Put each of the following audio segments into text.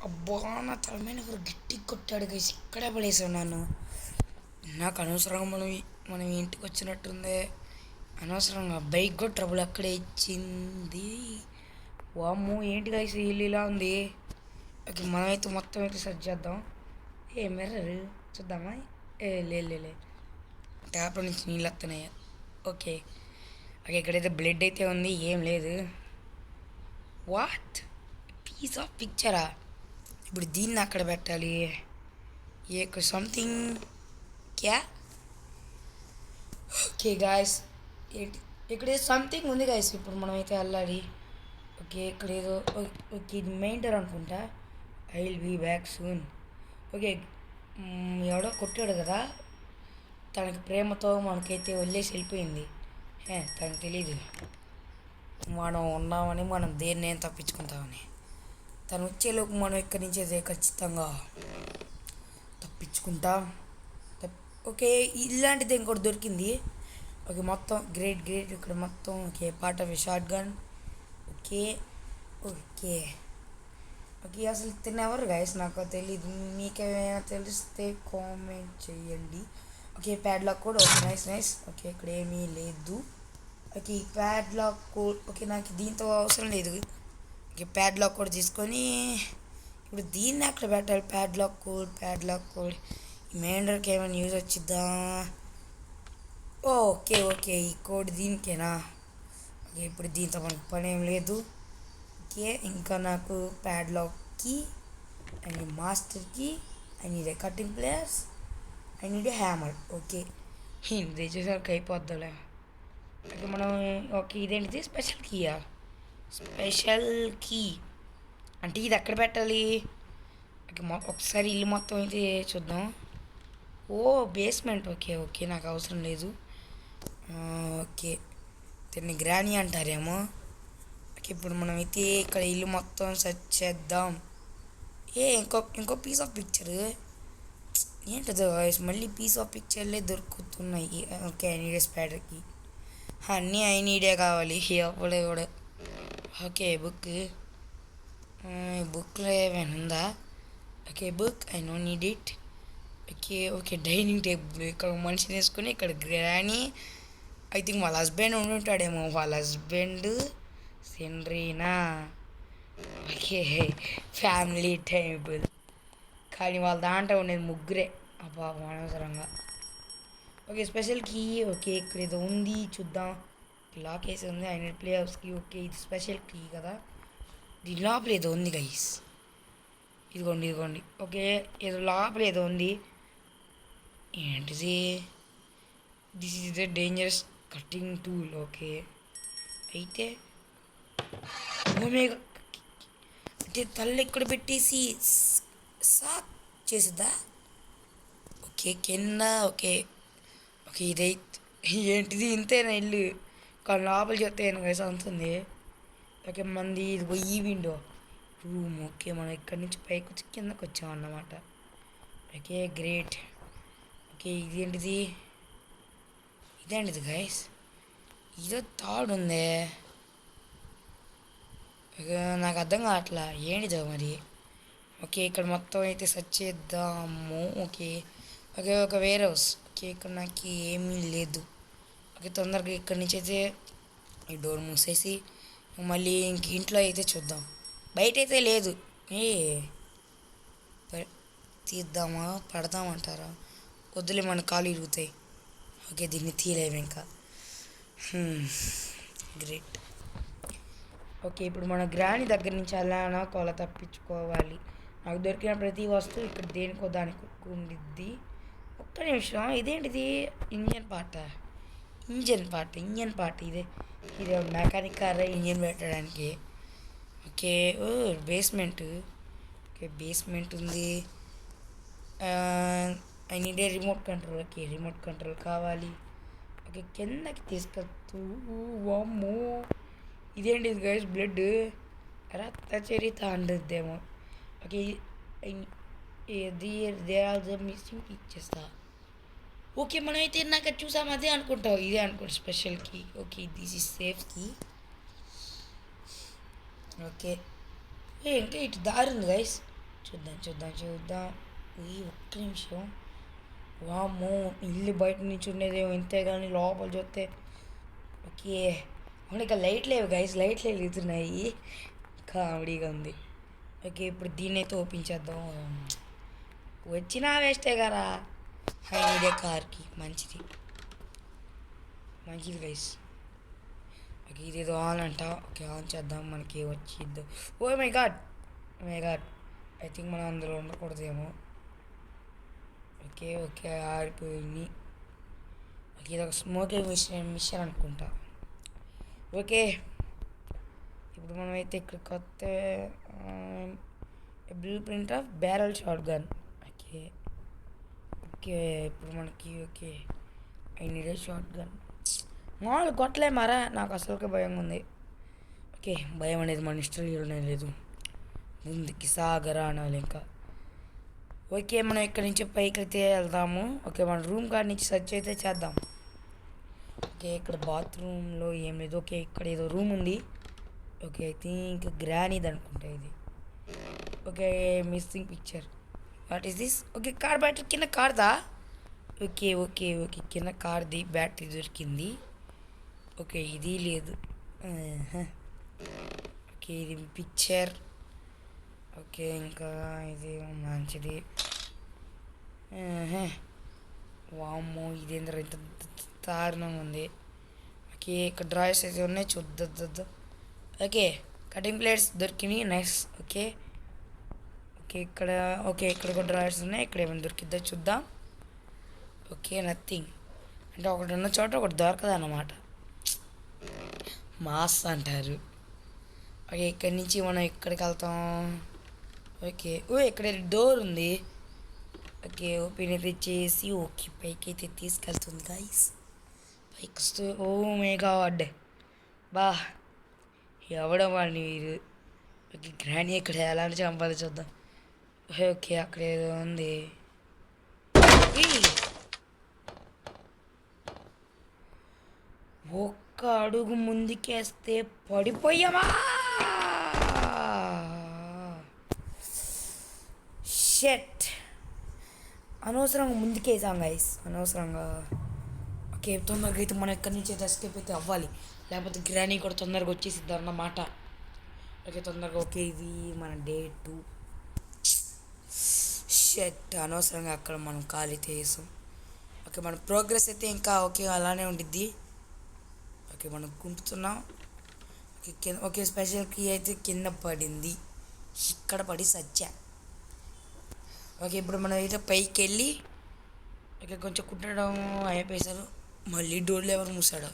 అబ్బా! నా తల మీద ఎవరో గట్టిగా కొట్టాడు గైస్. ఇక్కడే పడేసాను నన్ను. నాకు అనవసరంగా మనం ఇంటికి వచ్చినట్టుంది. అనవసరంగా బైక్ కూడా ట్రబుల్ అక్కడే ఇచ్చింది. వామ్మో ఏంటి గైస్ ఇల్లు ఇలా ఉంది. ఓకే మనమైతే మొత్తం అయితే సెర్చ్ చేద్దాం. ఏ మిర్రర్ చూద్దామా? లే ట్యాప్ నుంచి నీళ్ళు వస్తున్నాయి. ఓకే ఓకే ఇక్కడైతే బ్లడ్ అయితే ఉంది, ఏం లేదు. వాట్ పీస్ ఆఫ్ పిక్చరా? ఇప్పుడు దీన్ని అక్కడ పెట్టాలి. ఏ సంథింగ్ క్యా? ఓకే గాయస్ ఏంటి ఇక్కడ సంథింగ్ ఉంది గాయస్. ఇప్పుడు మనమైతే వెళ్ళాలి. ఓకే ఇక్కడ ఏదో ఓకే ఇది మెయిన్ డోర్ అనుకుంటా. I will be back soon. Okay ఎవడో కొట్టాడు కదా, తనకి ప్రేమతో మనకైతే వదిలేసి వెళ్ళిపోయింది. తనకు తెలీదు మనం ఉన్నామని, మనం దేన్ని తప్పించుకుంటామని. తను వచ్చేలోపు మనం ఇక్కడి నుంచి అయితే ఖచ్చితంగా తప్పించుకుంటాం. ఓకే ఇలాంటిది ఇంకోటి దొరికింది. ఓకే మొత్తం గ్రేట్ ఇక్కడ మొత్తం okay part of A short gun. Okay okay okay అసలు తినెవరు గైస్ నాకు తెలీదు. మీకేమైనా తెలిస్తే కామెంట్ చేయండి. Okay padlock code. Okay nice. Okay ఇక్కడ ఏమీ లేదు. ఓకే ఈ ప్యాడ్లాక్ కోడ్ ఓకే నాకు దీంతో అవసరం లేదు. ఓకే ప్యాడ్లాక్ కోడ్ తీసుకొని ఇప్పుడు దీన్ని అక్కడ పెట్టాలి. ప్యాడ్లాక్ కోడ్ ఈ మెయిన్డర్కి ఏమైనా యూజ్ వచ్చిద్దా? ఓకే ఈ కోడ్ దీనికేనా? ఓకే ఇప్పుడు దీంతో మనకు పని ఏం లేదు. ఓకే ఇంకా నాకు ప్యాడ్లాక్కి ఐ నీడ్ మాస్టర్కి, I need A cutting players, I need A hammer. Okay ఇది చేసరికి అయిపోద్దాలే. ఓకే మనం ఓకే ఇదేంటిది స్పెషల్ కీయా? స్పెషల్ కీ అంటే ఇది ఎక్కడ పెట్టాలి? ఓకే ఒకసారి ఇల్లు మొత్తం అయితే చూద్దాం. బేస్మెంట్. ఓకే నాకు అవసరం లేదు. ఓకే దీన్ని గ్రానీ అంటారేమో. ఓకే ఇప్పుడు మనం అయితే ఇక్కడ ఇల్లు మొత్తం సెర్చ్ చేద్దాం. ఇంకో పీస్ ఆఫ్ పిక్చర్ ఏంటో మళ్ళీ పీస్ ఆఫ్ పిక్చర్లే దొరుకుతున్నాయి. ఓకే ఐ నీడ్ స్పైడర్కి అన్నీ ఐ నీడే కావాలి అప్పుడే కూడా. ఓకే బుక్లో ఏమైనా ఉందా? Okay book I know need it. Okay dining table ఇక్కడ మనిషిని వేసుకొని ఇక్కడ గ్రానీ ఐ థింక్ వాళ్ళ హస్బెండ్ ఉండుంటాడేమో. వాళ్ళ హస్బెండ్ సెండ్రీనా. ఓకే ఫ్యామిలీ టేబుల్ కానీ వాళ్ళ దాంట్లో ఉండేది ముగ్గురే. అబ్బా అనవసరంగా. Okay special key. ఓకే ఇక్కడ ఏదో ఉంది చూద్దాం. లాక్ వేసి ఉంది. ఐ నీడ్ ప్లే హౌస్కి. ఓకే ఇది స్పెషల్ కీ కదా. దీని లోపల ఏదో ఉంది గైస్. ఇదిగోండి. ఓకే ఏదో లోపల ఏదో ఉంది. ఏంటిది? This is the dangerous cutting tool. Okay అయితే అంటే తల్లి ఇక్కడ పెట్టేసి సాక్ చేసిద్దా? ఓకే కింద. ఓకే ఇదైతే ఏంటిది? ఇంతేనా ఇల్లు? కానీ లోపల చెప్తే గైస్ ఉంటుంది. ఓకే మంది ఇది పోయి విండో రూమ్. ఓకే మనం ఇక్కడి నుంచి పైకి వచ్చి కిందకి వచ్చామన్నమాట. Okay great. ఓకే ఇదేంటిది గైస్? ఇదో థాడ్ ఉందే. నాకు అర్థం కావట్లా ఏంటిదో మరి. ఓకే ఇక్కడ మొత్తం అయితే సెర్చ్ చేద్దాము. ఓకే ఒక వేర్ హౌస్. ఓకే ఇక్కడ నాకు ఏమీ లేదు. ఓకే తొందరగా ఇక్కడి నుంచి అయితే ఈ డోర్ మూసేసి మళ్ళీ ఇంక ఇంట్లో అయితే చూద్దాం. బయట అయితే లేదు. తీద్దామా పడదామంటారా? వద్దులే మన కాలు ఇరుగుతాయి. ఓకే దీన్ని తీయలేము ఇంకా. గ్రేట్. ఓకే ఇప్పుడు మన గ్రాని దగ్గర నుంచి అలానా కొల తప్పించుకోవాలి. నాకు దొరికిన ప్రతి వస్తువు ఇక్కడ దేనికో దానికి ఉండిద్ది. ఒక్క నిమిషం ఇదేంటిది? ఇంజన్ పార్ట్ ఇది మెకానిక్ కార్ ఇంజన్ పెట్టడానికి. Okay basement. ఓకే బేస్మెంట్ ఉంది. I need a remote control. Okay remote control కావాలి. ఓకే కిందకి తీసుకొస్తూ వామ్మో ఇదేంటిది గైస్? బ్లడ్ రక్త చరిత అండుద్దేమో. Okay they are the missing ఇచ్చేస్తా. ఓకే మనమైతే నాకు చూసాం అదే అనుకుంటావు. ఇదే అనుకుంటా special key. Okay this is safe key. Okay ఇంకా ఇటు దారి ఉంది గైస్. చూద్దాం చూద్దాం చూద్దాం. ఈ ఒక్క నిమిషం. వామ్మో, ఇల్లు బయట నుంచి ఉండేదేమో ఇంతే, కానీ లోపల చూస్తే ఓకే. అవును, ఇక లైట్ లేవు గైస్, లైట్లు వెలుగుతున్నాయి. కామెడీగా ఉంది. ఓకే, ఇప్పుడు దీన్ని అయితే ఓపెన్ చేద్దాం. వచ్చినా వేస్టే కదా. ఇదే కార్కి మంచిది మంచిది గైస్. ఓకే, ఇదేదో ఆన్ అంట. ఓకే, ఆన్ చేద్దాం. మనకి వచ్చిద్దు. Oh my God, my God, I think మనం అందులో ఉండకూడదేమో. ఓకే ఓకే, ఆరిపోయింది. ఓకే, ఇది ఒక స్మోకింగ్ మిషన్ అనుకుంటా. ఓకే, ఇప్పుడు మనమైతే ఇక్కడ కొత్త blue print of barrel shot gun. Okay okay, ఇప్పుడు మనకి okay I need A shot gun. మామూలు కొట్టలే మారా, నాకు అసలుకే భయంగా ఉంది. ఓకే, భయం అనేది మన హిస్టరీలోనే లేదు, ముందుకి సాగరా అనాలి ఇంకా. ఓకే, మనం ఇక్కడ నుంచి పైకి అయితే వెళ్దాము. ఓకే, మన రూమ్ కాడ నుంచి సెర్చ్ అయితే చేద్దాం. ఓకే, ఇక్కడ బాత్రూంలో ఏం లేదు. ఓకే, ఇక్కడ ఏదో రూమ్ ఉంది. ఓకే, ఐ థింక్ గ్రానీది అనుకుంటా ఇది. Okay, missing picture, what is this? Okay, car battery కింద కార్దా? ఓకే ఓకే ఓకే, కింద కార్ది బ్యాటరీ దొరికింది. ఓకే, ఇది లేదు. ఓకే, ఇది పిక్చర్. ఓకే, ఇంకా ఇది మంచిది. వామ్మో, ఇదేంద్ర ఇంత దారుణంగా ఉంది. ఓకే, ఇక్కడ డ్రాయర్స్ అయితే ఉన్నాయి, చూద్దాం. ఓకే, కటింగ్ ప్లేట్స్ దొరికినాయి, నైస్. ఓకే ఓకే, ఇక్కడ కూడా డ్రాయర్స్ ఉన్నాయి. ఇక్కడ ఏమైనా దొరికిద్దో చూద్దాం. Okay, nothing. అంటే ఒకటి ఉన్న చోట ఒకటి దొరకదు అన్నమాట, మాస్ అంటారు. ఓకే, ఇక్కడి నుంచి మనం ఎక్కడికి వెళ్తాం? ఓకే, ఇక్కడ డోర్ ఉంది. ఓకే, ఓపెన్ అయితే చేసి ఓకే పైకి అయితే తీసుకెళ్తుంది గైస్. పైకి వస్తూ ఓ మై గాడ్, బా ఎవడం వాడిని మీరు. ఓకే, గ్రానీ ఇక్కడ ఎలాంటి చంపాలి చూద్దాం. ఓకే, అక్కడ ఏదో ఉంది. ఒక్క అడుగు ముందుకేస్తే పడిపోయామా. షెట్, అనవసరంగా ముందుకేసాం గైస్, అనవసరంగా. ఓకే, తొందరగా అయితే మనం ఎక్కడి నుంచి అయితే ఎస్కేప్ అయితే అవ్వాలి, లేకపోతే గ్రానీ కూడా తొందరగా వచ్చేసిద్దాం అన్నమాట. ఓకే, తొందరగా. ఓకే, ఇది మన డే 2. షెట్, అనవసరంగా అక్కడ మనం ఖాళీ చేసాం. ఓకే, మన ప్రోగ్రెస్ అయితే ఇంకా ఓకే అలానే ఉండిద్ది. ఓకే, మనం కుంటున్నాం. ఓకే ఓకే, స్పెషల్ కీ అయితే కింద పడింది, ఇక్కడ పడి సచ్చా. ఓకే, ఇప్పుడు మనం అయితే పైకి వెళ్ళి ఓకే కొంచెం కుట్టడం అయిపోయేసారు, మళ్ళీ డోర్లు ఎవరు మూసాడు.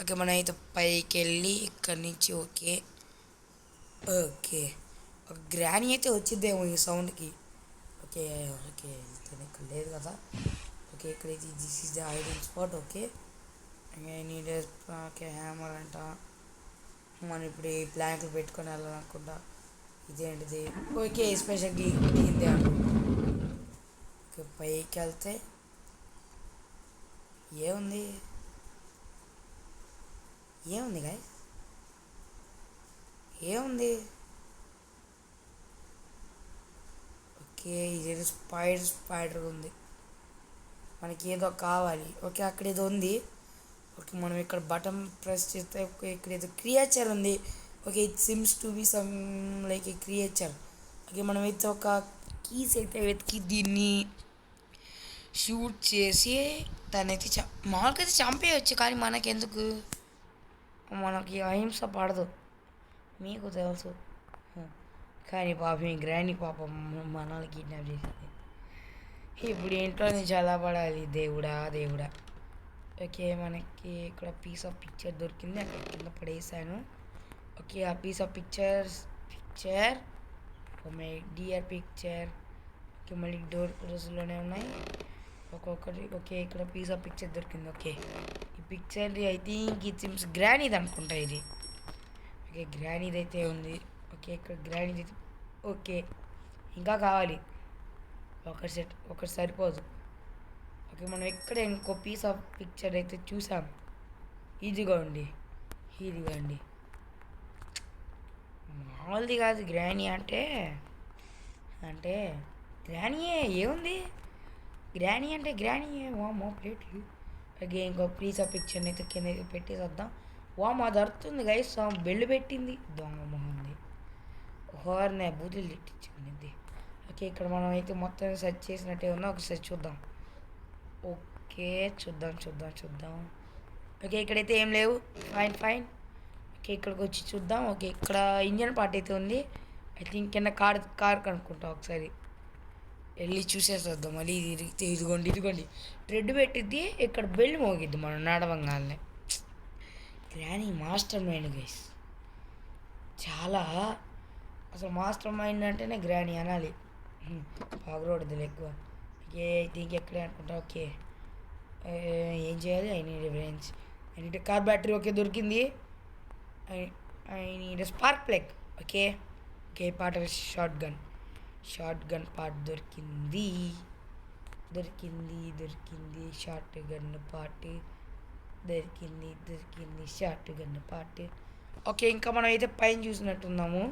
ఓకే, మనం అయితే పైకి వెళ్ళి ఇక్కడి నుంచి ఓకే ఓకే ఒక గ్రానీ అయితే వచ్చిద్దేమో ఈ సౌండ్కి. ఓకే ఓకే, ఇక్కడ లేదు కదా. ఓకే, ఇక్కడైతే this is the hiding spot. Okay, need okay hammer అంట. మనం ఇప్పుడు ఈ ప్లాంక్లు పెట్టుకొని వెళ్ళాలనుకుంటా. ఇదేంటిది? ఓకే, స్పెషల్గా దిగిందే అనుకుంటా. ఓకే, పైకి వెళ్తే ఏముంది గాయ్, ఏముంది? ఓకే, ఇదేదో స్పైడర్ ఉంది, మనకి ఏదో కావాలి. ఓకే, అక్కడ ఏదో ఉంది. ఓకే, మనం ఇక్కడ బటన్ ప్రెస్ చేస్తే ఇక్కడ ఏదో క్రియేచర్ ఉంది. Okay, it seems to be some like A creature. Okay, మనం అయితే ఒక కీస్ అయితే వెతికి దీన్ని షూట్ చేసి దానైతే మామూలుగా అయితే చంపేయచ్చు, కానీ మనకెందుకు, మనకి అహింస పడదు, మీకు తెలుసు. కానీ పాపం ఈ గ్రాండ్ పాపం మనల్ని కిడ్నాప్ చేసింది. ఇప్పుడు ఇంట్లో నుంచి ఎలా పడాలి దేవుడా. ఓకే, మనకి ఇక్కడ పీస్ ఆఫ్ పిక్చర్ దొరికింది, అక్కడ కింద పడేసాను. ఓకే, ఆ piece of picture my dear picture. Okay, మళ్ళీ డోర్ రోజుల్లోనే ఉన్నాయి ఒక్కొక్కటి. ఓకే, ఇక్కడ పీస్ ఆఫ్ పిక్చర్ దొరికింది. ఓకే, ఈ picture I think it seems గ్రానీది అనుకుంటా ఇది. ఓకే, గ్రానీది అయితే ఉంది. ఓకే, ఇక్కడ గ్రానీది అయితే ఓకే, ఇంకా కావాలి ఒకటి సరిపోదు. ఓకే, మనం ఇక్కడ ఇంకో పీస్ ఆఫ్ పిక్చర్ అయితే చూసాం, ఇదిగోండి. మామూలుది కాదు గ్రానీ అంటే. అంటే గ్రానీయే ఏముంది, గ్రానీ అంటే గ్రానీయే. వామో ప్లేట్ అలాగే ఇంకో పిజ్జా పిక్చర్ని అయితే కింద పెట్టేసేద్దాం. వామ్ అది అరుతుంది గైస్, బెల్లు పెట్టింది దొంగ మొహంది. హోర్నే బూతులు తిట్టించింది. ఓకే ఇక్కడ మనం అయితే మొత్తం సెర్చ్ చేసినట్టే ఉన్నా, ఒకసారి చూద్దాం. ఓకే చూద్దాం. ఓకే ఇక్కడైతే ఏం లేవు. ఫైన్. ఓకే ఇక్కడికి వచ్చి చూద్దాం. ఓకే ఇక్కడ ఇంజన్ పార్ట్ అయితే ఉంది. ఐ థింక్ కింద కార్ కనుక్కుంటాం, ఒకసారి వెళ్ళి చూసేసేద్దాం. మళ్ళీ ఇదిగోండి థ్రెడ్ పెట్టిద్ది, ఇక్కడ బెల్ మోగిద్ది మనం నడవంగానే. గ్రానీ మాస్టర్ మైండ్ గైస్, చాలా అసలు మాస్టర్ మైండ్ అంటేనే గ్రానీ అనాలి. పాగరోడదులు ఎక్కువ. ఓకే దీనికి ఎక్కడే అనుకుంటా. ఓకే ఏం చేయాలి? I need brains, I need car battery. Okay దొరికింది. I need spark plug. Okay part shotgun part దొరికింది. షార్ట్ గన్ పార్ట్ దొరికింది. Shotgun part. ఓకే ఇంకా మనం అయితే పైన చూసినట్టున్నాము.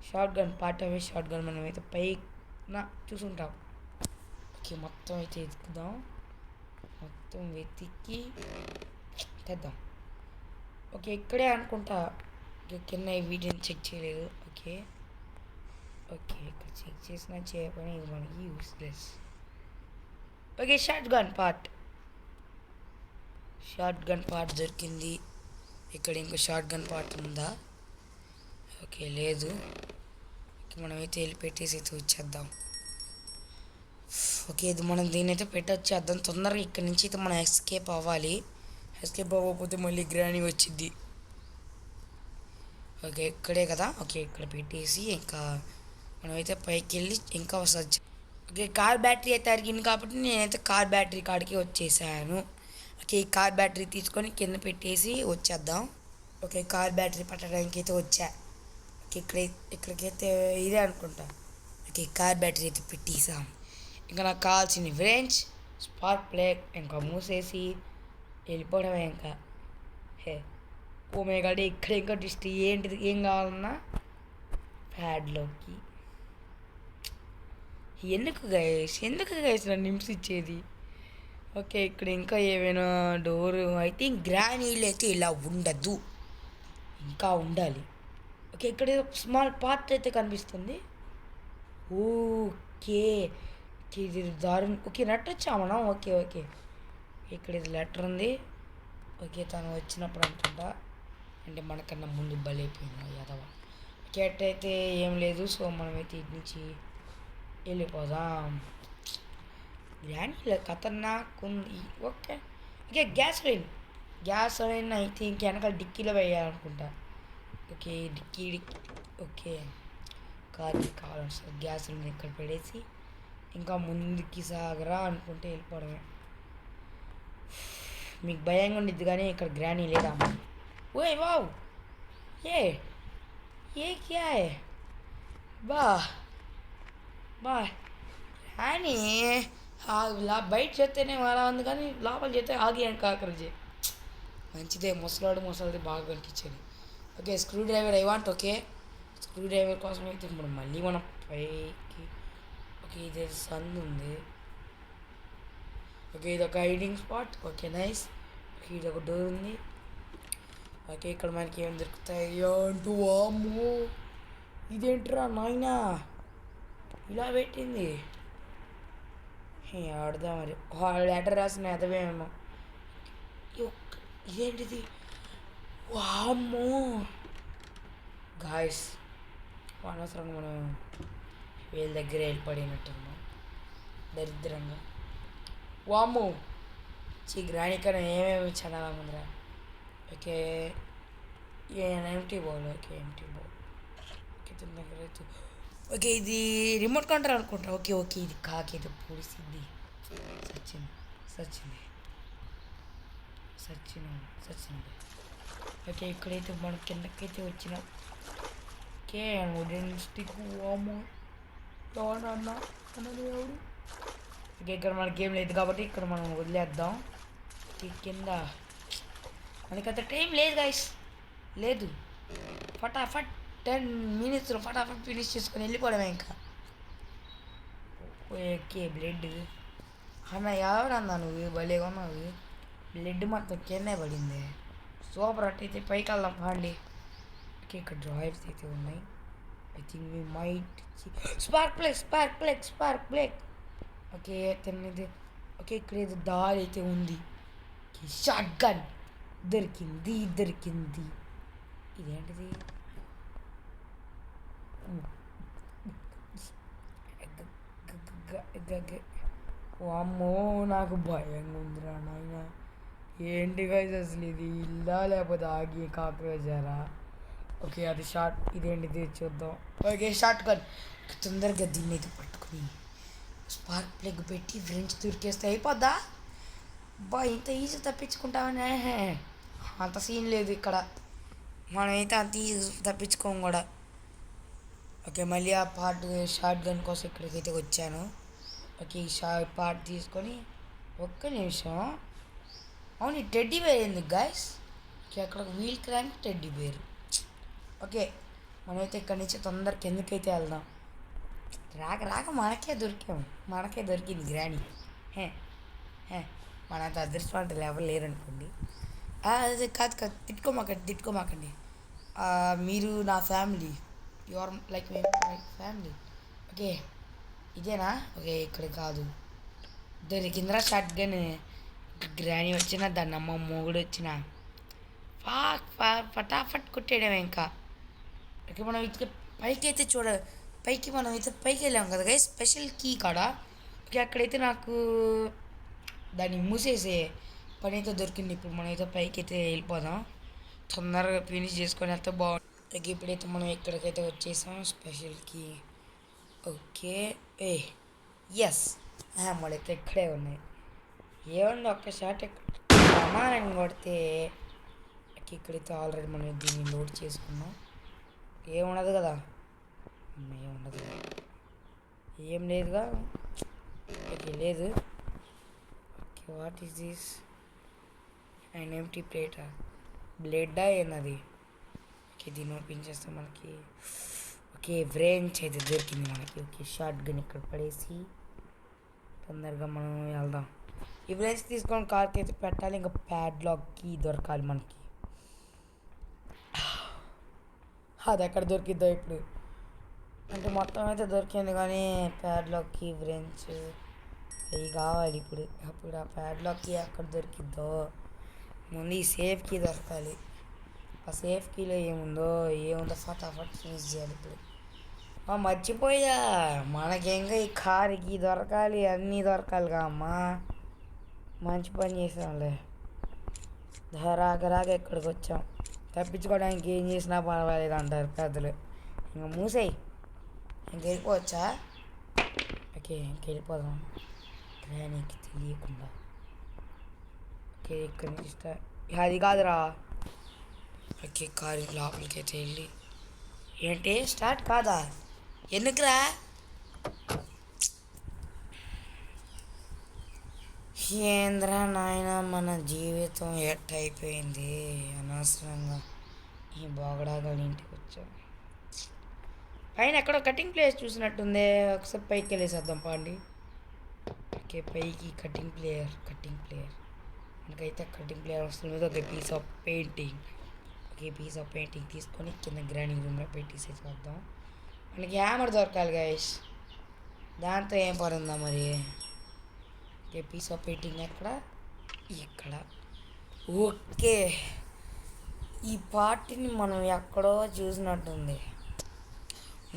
Shotgun part shotgun మనం అయితే పైన చూసుంటాం. ఓకే మొత్తం అయితే వెతుకుదాం, మొత్తం వెతికి తెద్దాం. ఓకే ఇక్కడే అనుకుంటా, కింద వీటిని చెక్ చేయలేదు. ఓకే ఇక్కడ చెక్ చేసినా చేయకపోయినా ఇది మనకి useless. Okay short gun part దొరికింది. ఇక్కడ ఇంకో షార్ట్ గన్ పార్ట్ ఉందా? ఓకే లేదు. మనమైతే వెళ్ళి పెట్టేసి అయితే వచ్చేద్దాం. ఓకే ఇది మనం దీని అయితే పెట్టొచ్చేద్దాం తొందరగా. ఇక్కడ నుంచి అయితే మనం ఎస్కేప్ అవ్వాలి. ఎస్కేప్ అవ్వకపోతే మళ్ళీ గ్రానీ వచ్చిద్ది. ఓకే ఇక్కడే కదా. ఓకే ఇక్కడ పెట్టేసి ఇంకా మనమైతే పైకి వెళ్ళి ఇంకా వస్తుంది. ఓకే కార్ బ్యాటరీ అయితే అరిగింది కాబట్టి నేనైతే కార్ బ్యాటరీ కాడికి వచ్చేసాను. ఓకే ఈ కార్ బ్యాటరీ తీసుకొని కింద పెట్టేసి వచ్చేద్దాం. ఓకే కార్ బ్యాటరీ పట్టడానికి అయితే వచ్చా. ఓకే ఇక్కడికైతే ఇదే అనుకుంటా. ఓకే కార్ బ్యాటరీ అయితే పెట్టేసాం. ఇంకా నాకు కావాల్సింది ఫ్రెండ్స్ స్పార్క్ ప్లగ్. ఇంకా మూసేసి వెళ్ళిపోవడమే ఇంకా. ఓ మై గాడ్ ఇక్కడ ఇంకా ట్విస్ట్ ఏంటిది, ఏం కావాలన్నా ప్యాడ్లోకి. ఎందుకు గైస్ నన్ను హింసించేది? ఓకే ఇక్కడ ఇంకా ఏమైనా డోరు. ఐ థింక్ గ్రానీలు అయితే ఇలా ఉండదు, ఇంకా ఉండాలి. ఓకే ఇక్కడ స్మాల్ పాత్ అయితే కనిపిస్తుంది. ఓకే ఇది దారుణ. ఓకే నట్ వచ్చా మనం. ఓకే ఇక్కడ ఇది లెటర్ ఉంది. ఓకే తను వచ్చినప్పుడు అనుకుంటా, అంటే మనకన్నా ముందు బలైపోయింది యాదవ. ఓకే అట్టయితే ఏం లేదు. సో మనమైతే ఇటు నుంచి వెళ్ళిపోదాం. గ్రానీలో ఖతర్నాక్ ఉంది. Okay gas line I think వెనకాల డిక్కీలో వేయాలనుకుంటా. ఓకే డిక్కీ. ఓకే కార్కి కావాల్సిన గ్యాస్ లైన్ ఇక్కడ పెడేసి ఇంకా ముందుకి సాగరా అనుకుంటే వెళ్ళిపోవడమే. మీకు భయంగా ఉండిద్ది కానీ ఇక్కడ గ్రానీ లేదా. ఓయ్ వావ్ ఏ క్యా హై బా గ్రానీ బయట చేస్తేనే అలా ఉంది కానీ లోపల చేస్తే ఆగి అని కాకరజే. మంచిదే ముసలిది బాగా కనిపించేది. Okay screw driver I want. Okay screw driver కోసం అయితే ఇప్పుడు మళ్ళీ మనం పైకి. ఓకే ఇది సన్ ఉంది. ఓకే ఇది ఒక hiding spot. Okay nice. Okay ఇది ఒక డోర్ ఉంది. ఓకే ఇక్కడ మనకి ఏం దొరుకుతాయి అంటూ. వామ్మో ఇదేంట్రా నాయనా ఇలా పెట్టింది. ఆడదాం మరి. లెటర్ రాసిన ఎదవేమో. ఇదేంటిది? వామ్మో గాయస్ అనవసరంగా మనం వీళ్ళ దగ్గర వెళ్ళిపడినట్టున్నాం దరిద్రంగా. వామ్మో గ్రానీ కన్నా ఏమేమి చాలా ముందరా. Okay empty bowl. ఓకే దగ్గర అయితే. ఓకే ఇది రిమోట్ కంట్రోల్ అనుకుంటా. ఓకే ఇది కాకి ఇది పొడిసింది. సచ్చింది. ఓకే ఇక్కడైతే మన కిందకైతే వచ్చిన. Okay wooden stick. వామో అన్నది ఎవడు. ఓకే ఇక్కడ మనకి ఏం లేదు కాబట్టి ఇక్కడ మనం వదిలేద్దాం. కింద మనకంత టైం లేదు గైస్, లేదు. ఫటాఫట్ 10 minutes ఫటాఫట్ ఫినిష్ చేసుకొని వెళ్ళిపోవడమే ఇంకా. ఓకే బ్లడ్ అన్న ఎవరన్నా నువ్వు భలే ఉన్నావు. బ్లడ్ మొత్తం కిందే పడింది. సూపర్ అట్టయితే పైకి వెళ్దాం పాండి. ఓకే ఇక్కడ డ్రాయర్స్ అయితే ఉన్నాయి. I think we might spark plug. Okay తిన్నది. ఓకే ఇక్కడ ఏదో దారి అయితే ఉంది. షార్ట్ గన్ దొరికింది. ఇదేంటిది? అమ్మో నాకు భయంగా ఉందిరా నాయన. ఏంటి గైస్ అసలు ఇది ఇల్లా లేకపోతే ఆగి కాక్రోజారా? ఓకే అది షార్ట్. ఇదేంటిది చూద్దాం. Okay short gun. తొందరగా దీన్ని అయితే పట్టుకుని స్పార్క్ ప్లగ్ పెట్టి ఫ్రెండ్స్ దొరికేస్తే అయిపోద్దా? ఇంత ఈజీ తప్పించుకుంటామనే అంత సీన్ లేదు ఇక్కడ. మనమైతే అంత ఈజీ తప్పించుకోము కూడా. ఓకే మళ్ళీ ఆ పార్ట్ షార్ట్ గన్ కోసం ఇక్కడికైతే వచ్చాను. ఓకే ఈ పార్ట్ తీసుకొని ఒక్క నిమిషం. అవును ఈ టెడ్డీ బేర్ ఎందుకు గాయస్? ఓకే అక్కడ wheel crank teddy bear. Okay మనమైతే ఇక్కడి నుంచి తొందరగా కిందకైతే వెళ్దాం. రాక మనకే దొరికింది గ్రానీ. హే మనంత అదృష్టవంతులు ఎవరు లేరనుకోండి. అది కాదు తిట్టుకోమాకండి. మీరు నా family. You are like my family. Okay ఇదేనా? ఓకే ఇక్కడ కాదు. దొరికిందిరా షార్ట్ గన్. గ్రానీ వచ్చిన దాన్ని అమ్మ మొగుడు వచ్చిన ఫటాఫట్ కొట్టేయడమే ఇంకా. ఓకే మనం ఇక పైకి పైకి వెళ్ళాం కదా గైస్ స్పెషల్ కీ కాడ. ఓకే అక్కడైతే నాకు దాన్ని మూసేసే పని అయితే దొరికింది. ఇప్పుడు మనమైతే పైకి అయితే వెళ్ళిపోదాం. తొందరగా ఫినిష్ చేసుకొని వెళ్తే బాగుంటుంది. ఇప్పుడైతే మనం ఎక్కడికైతే వచ్చేసాం స్పెషల్కి. ఓకే ఎస్ మనైతే ఇక్కడే ఉన్నాయి. ఏమన్నా ఒక్క షాట్ ప్రమాణం కొడితే ఇక్కడైతే ఆల్రెడీ మనం దీన్ని లోడ్ చేసుకున్నాం. ఏముండదు కదా, ఏం లేదుగా. ఓకే లేదు. Okay what is this? And empty ప్లేటా బ్లెడ్డా ఏంది? ఓకే దీన్ని ఓపెన్ చేస్తే మనకి ఓకే వ్రేంచ్ అయితే దొరికింది మనకి. ఓకే షార్ట్ గన్ ఇక్కడ పడేసి తొందరగా మనం వెళ్దాం. ఈ వ్రేంచ్ తీసుకొని కార్కి అయితే పెట్టాలి. ఇంకా ప్యాడ్లాక్కి దొరకాలి మనకి. అది ఎక్కడ దొరికిద్దో ఇప్పుడు. అంటే మొత్తం అయితే దొరికింది కానీ ప్యాడ్లాక్కి వ్రేంచ్ అవి కావాలి ఇప్పుడు. అప్పుడు ఆ ప్యాడ్లాక్కి ఎక్కడ దొరికిద్దో. ముందు ఈ సేఫ్ కీ దొరకాలి. ఆ సేఫ్ కీలో ఏముందో ఫటాఫట్ ఫినిష్ చేయాలి ఇప్పుడు. మర్చిపోయా మనకేంగా ఈ కార్కి దొరకాలి, అన్నీ దొరకాలిగా అమ్మా. మంచి పని చేసాంలే. రాక ఇక్కడికి వచ్చాం. తప్పించుకోవడానికి ఏం చేసినా పర్వాలేదు అంటారు పెద్దలు. ఇంకా మూసేయి. వెళ్ళిపోవచ్చా? ఓకే వెళ్ళిపోదాం గ్రానీకి తెలియకుండా. ఓకే ఇక్కడ నుంచి అది కాదురా. ఓకే కారు లోపలికి అయితే వెళ్ళి ఏంటి స్టార్ట్ కాదా? ఎందుకురా? ఏంద్రా నాయన మన జీవితం ఎట్టయిపోయింది అనవసరంగా. ఈ బోగడాగాలి ఇంటికి వచ్చాం. పైన ఎక్కడో కటింగ్ ప్లేస్ చూసినట్టుంది. ఒకసారి పైకి వెళ్ళేసేద్దాం పాండి. ఓకే పైకి కటింగ్ ప్లేయర్ మనకైతే కటింగ్ ప్లేయర్ వస్తుంది. ఒక piece of painting. Okay piece of painting తీసుకొని కింద గ్రాండ్ రూమ్లో పెట్టేసేద్దాం. మనకి హ్యామర్ దొరకాలి గైస్. దాంతో ఏం పడుందా మరి? ఓకే పీస్ ఆఫ్ పెయింటింగ్ ఇక్కడ. ఓకే ఈ పార్టీని మనం ఎక్కడో చూసినట్టుంది.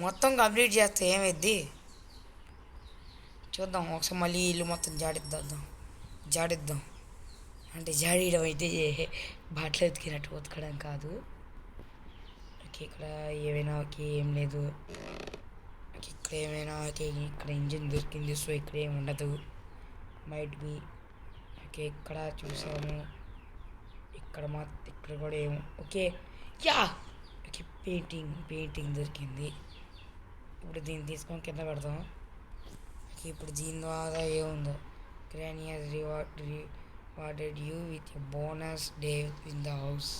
మొత్తం కంప్లీట్ చేస్తే ఏమైద్ది చూద్దాం. ఒకసారి మళ్ళీ ఇల్లు మొత్తం జాడిద్దాం. అంటే జాడీయడం అయితే బట్టలు ఉతికినట్టు ఉతకడం కాదు. ఓకే ఇక్కడ ఏమైనా ఓకే ఏం లేదు. ఓకే ఇక్కడ ఏమైనా ఓకే ఇక్కడ ఇంజిన్ దొరికింది. సో ఇక్కడ ఏమి ఉండదు. Might be. ఓకే ఇక్కడ చూసాము. ఇక్కడ కూడా ఏమో ఓకే ఓకే పెయింటింగ్ దొరికింది. ఇప్పుడు దీన్ని తీసుకొని కింద పెడదాం. ఓకే ఇప్పుడు దీని ద్వారా ఏముందో granny has rewarded you with a bonus day in the house.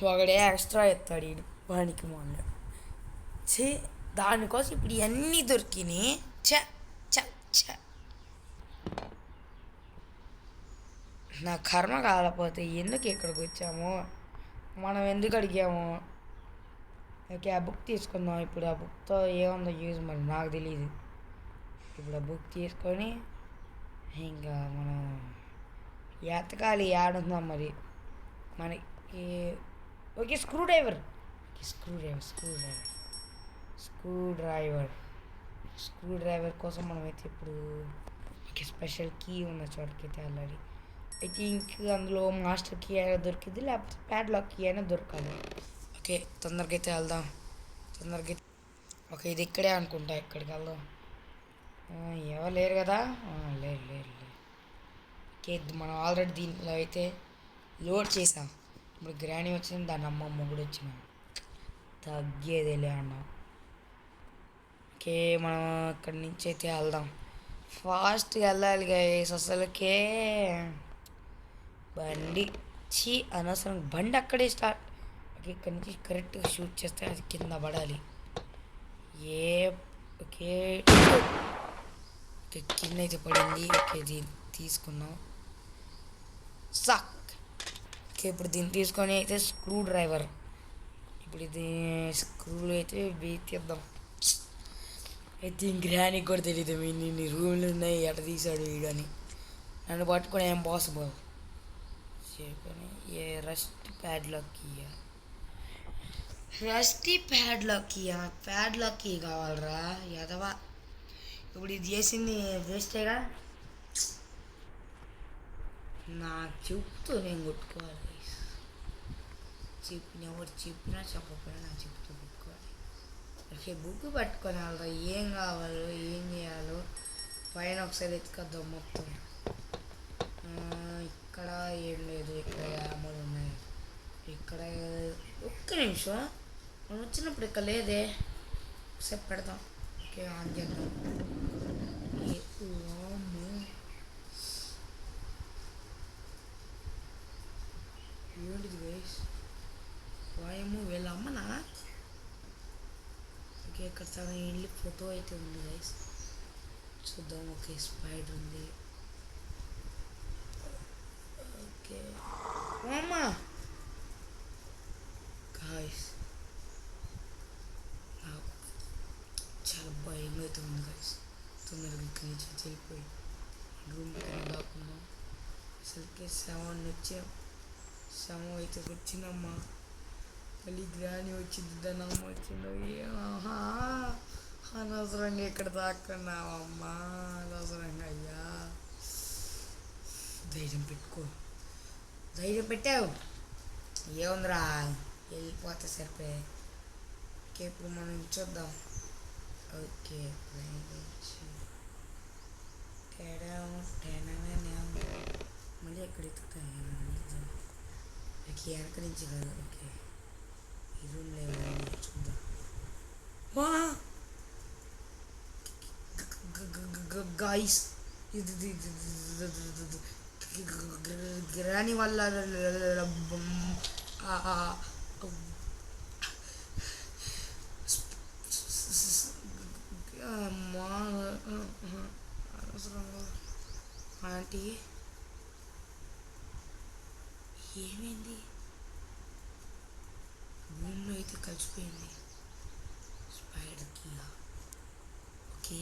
ఒకడే ఎక్స్ట్రా ఎత్తాడు వానికి మొన్న. దానికోసం ఇప్పుడు ఇవన్నీ దొరికినాయి. చ చ చ నా కర్మ కాకపోతే ఎందుకు ఇక్కడికి వచ్చాము, మనం ఎందుకు అడిగాము. ఓకే, ఆ బుక్ తీసుకుందాం. ఇప్పుడు ఆ బుక్తో ఏముందో యూజ్ మరి నాకు తెలియదు. ఇప్పుడు ఆ బుక్ తీసుకొని ఇంకా మనం ఎతకాలి ఏడుందాం మరి మనకి. Okay, screw driver. Screw driver కోసం మనం అయితే ఇప్పుడు ఓకే స్పెషల్ కీ ఉన్న చోటుకైతే వెళ్ళాలి. ఐ థింక్ అందులో మాస్టర్ కీ అయినా దొరికింది, లేకపోతే ప్యాడ్లాక్ కీ అయినా దొరకాలి. ఓకే, తొందరగా అయితే వెళ్దాం. తొందరగా ఓకే, ఇది ఇక్కడే అనుకుంటా. ఇక్కడికి వెళ్దాం. ఎవరు లేరు కదా. లేరు. ఓకే, మనం ఆల్రెడీ దీంట్లో అయితే లోడ్ చేసాం. ఇప్పుడు గ్రానీ వచ్చింది, దాని అమ్మ మొగుడు వచ్చిన తగ్గేదేలే అన్న. ఓకే, మనం ఇక్కడి నుంచి అయితే వెళ్దాం. ఫాస్ట్గా వెళ్ళాలి గైస్. అసలుకే బండి అనవసరం బండి అక్కడే స్టార్ట్. ఓకే, ఇక్కడి నుంచి కరెక్ట్గా షూట్ చేస్తే అది కింద పడాలి. ఏ ఓకే కింద అయితే పడింది. ఓకే, దీన్ని తీసుకున్నాం. సక్. ఓకే, ఇప్పుడు దీన్ని తీసుకొని అయితే స్క్రూ డ్రైవర్. ఇప్పుడు ఇది స్క్రూలు అయితే తీద్దాం. అయితే గ్రానికి కూడా తెలియదు ఇన్ని రూమ్లు ఉన్నాయి, ఎట తీసాడు వీడు అని. నన్ను పట్టుకొని ఏం పాసిబుల్ చెప్పని. ఏ రస్ట్ ప్యాడ్లాక్ కీ కావాలరా ఎదవా. ఇప్పుడు ఇది చేసింది వేస్టేగా. నాకు చెప్తూ నేను కొట్టుకోవాలి. ఎవరు చెప్పినా చెప్పకపోయినా నా చెప్తూ కొట్టుకోవాలి. ఓకే, బుక్ పట్టుకొని వెళ్తా. ఏం కావాలో ఏం చేయాలో పైన ఒకసారి ఎత్తుకొద్దాం మొత్తం. ఇక్కడ ఏం లేదు, ఇక్కడ అమలు ఉన్నాయి. ఇక్కడ ఒక్క నిమిషం, మనం వచ్చినప్పుడు ఇక్కడ లేదే. ఒకసారి పెడదాం. ఓకే, ఆన్ చేద్దాం. ఏంటిది గైస్? వాయము వీళ్ళ అమ్మనా? ఓకే, ఇక్కడ తన ఇల్లు ఫోటో అయితే ఉంది గైస్, చూద్దాం. ఓకే, స్పైడర్ ఉంది. ఓకే అమ్మా గాయస్, చాలా భయంగా అయితే ఉంది గైస్. తొందరగా ఇక్కడి నుంచి వెళ్ళిపోయి రూమ్కి దాక్కుందాం. అసలుకే శవం అయితే వచ్చిందమ్మా. మళ్ళీ గ్రాని వచ్చింది, దాని అమ్మ వచ్చిందో. అనవసరంగా ఇక్కడ దాక్కున్నావమ్మా, అనవసరంగా. అయ్యా, ధైర్యం పెట్టావు. ఏముందిరా, వెళ్ళిపోతే సరిపోయి. ఓకే, ఇప్పుడు మనం చూద్దాం. ఓకే, మళ్ళీ ఎక్కడ ఎత్తుతాయి. ఓకే, వెనక నుంచి కాదు. ఓకే, ఈ రూమ్లో ఏమైనా చూద్దాం. గాయస్, ఇది గ్రాని వల్ల అనవసరంగా. ఆంటీ ఏమైంది? భూమిలో అయితే కలిసిపోయింది. Spider key. ఓకే,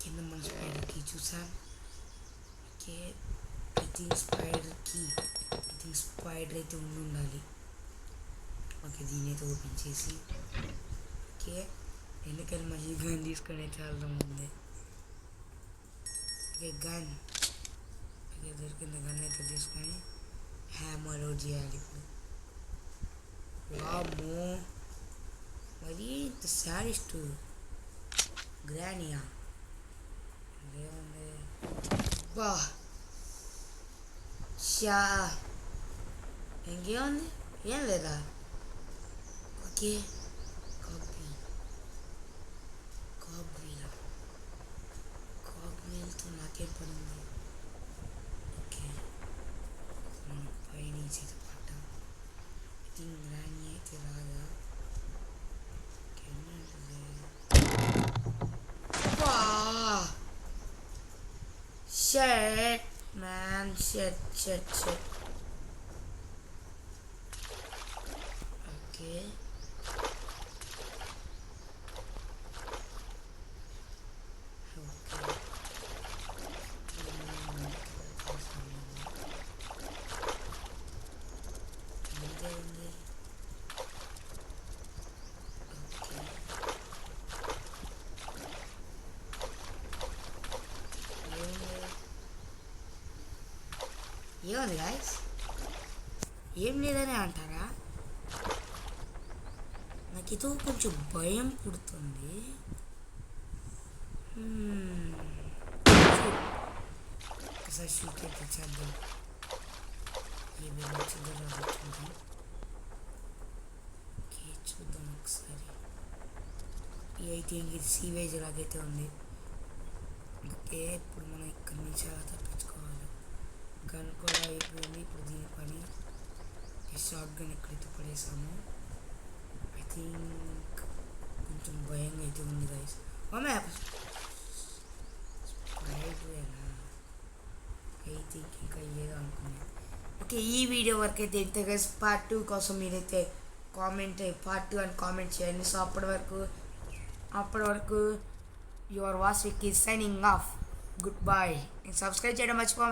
కింద మన స్పైడర్ కీ చూసాం. ఓకే, ఇది స్పైడర్ కీ. ఇది స్పైడర్ అయితే ఉండాలి. ఓకే, దీని అయితే ఓపెన్ చేసి ఓకే ఎన్నికలు మళ్ళీ గన్ తీసుకొని అయితే వెళ్దాం ఉంది. Okay, gun. ఓకే, దొరికింది. గన్ అయితే తీసుకొని హ్యామర్ లోడ్ చేయాలి ఇప్పుడు. వామ్మో, మరి ఇంత శాడిస్ట్ గ్రానియా ఏముంది? బా షా, ఇంకేముంది? ఏం లేదా? ఓకే, కాగ్వీల్తో నాకేం పని ఉంది? ఓకే, మనం పైనుంచి అయితే పడ్డాం. గ్రాని అయితే రాగా. ఓకే, ఏంటంటే shut man shut shut shut. Okay ఏముంది గాయస్, ఏం లేదని అంటారా? నాకు ఇదో కొంచెం భయం పుడుతుంది. ఒకసారి షూట్ అయితే చేద్దాం, ఏమేమి వచ్చిందో చూద్దాం. ఓకే చూద్దాం ఒకసారి. అయితే ఇది సీవేజ్ లాగైతే ఉంది. ఓకే ఇప్పుడు మనం ఇక్కడి నుంచి అలా తప్పించుకోవాలి. గన్ కూడా అయిపోయింది. ఇప్పుడు దీని పని షార్ట్ గన్ ఎక్కడైతే పడేసాము. ఐ థింక్ కొంచెం భయంగా అయితే ఉంది గైస్. ఐ థింక్ ఇంకా ఏదో అనుకున్నాను. ఓకే ఈ వీడియో వరకు అయితే ఇంతే గైస్. పార్ట్ 2 కోసం మీరైతే పార్ట్ 2 అని కామెంట్ చేయండి. సో అప్పటి వరకు your Vasvik is signing off. Good bye. Subscribe చేయడం మర్చిపో.